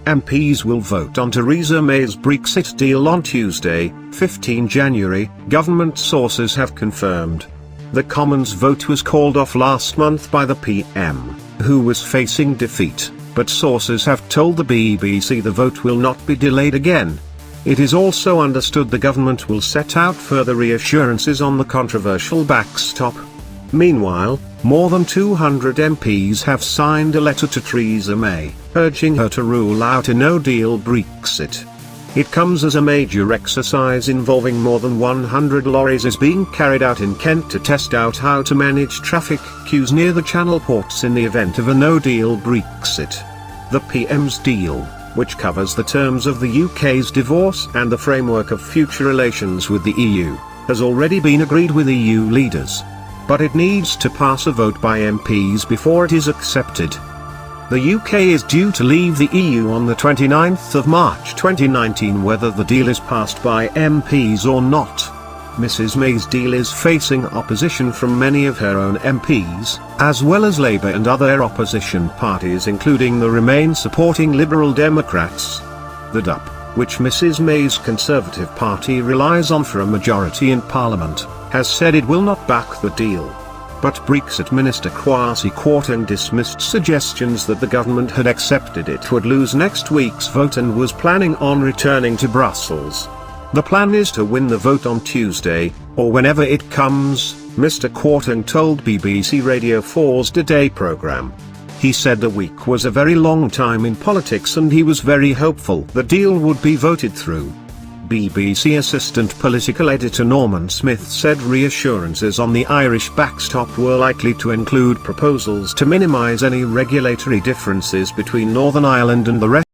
MPs will vote on Theresa May's Brexit deal on Tuesday, 15 January, government sources have confirmed. The Commons vote was called off last month by the PM, who was facing defeat, but sources have told the BBC the vote will not be delayed again. It is also understood the government will set out further reassurances on the controversial backstop. Meanwhile, more than 200 MPs have signed a letter to Theresa May, urging her to rule out a no-deal Brexit. It comes as a major exercise involving more than 100 lorries is being carried out in Kent to test out how to manage traffic queues near the Channel ports in the event of a no-deal Brexit. The PM's deal, which covers the terms of the UK's divorce and the framework of future relations with the EU, has already been agreed with EU leaders. But it needs to pass a vote by MPs before it is accepted. The UK is due to leave the EU on the 29th of March 2019 whether the deal is passed by MPs or not. Mrs May's deal is facing opposition from many of her own MPs, as well as Labour and other opposition parties including the Remain supporting Liberal Democrats. The DUP, which Mrs May's Conservative Party relies on for a majority in Parliament, has said it will not back the deal. But Brexit Minister Kwasi Kwarteng dismissed suggestions that the government had accepted it would lose next week's vote and was planning on returning to Brussels. The plan is to win the vote on Tuesday, or whenever it comes, Mr Kwarteng told BBC Radio 4's Today programme. He said the week was a very long time in politics and he was very hopeful the deal would be voted through. BBC assistant political editor Norman Smith said reassurances on the Irish backstop were likely to include proposals to minimise any regulatory differences between Northern Ireland and the rest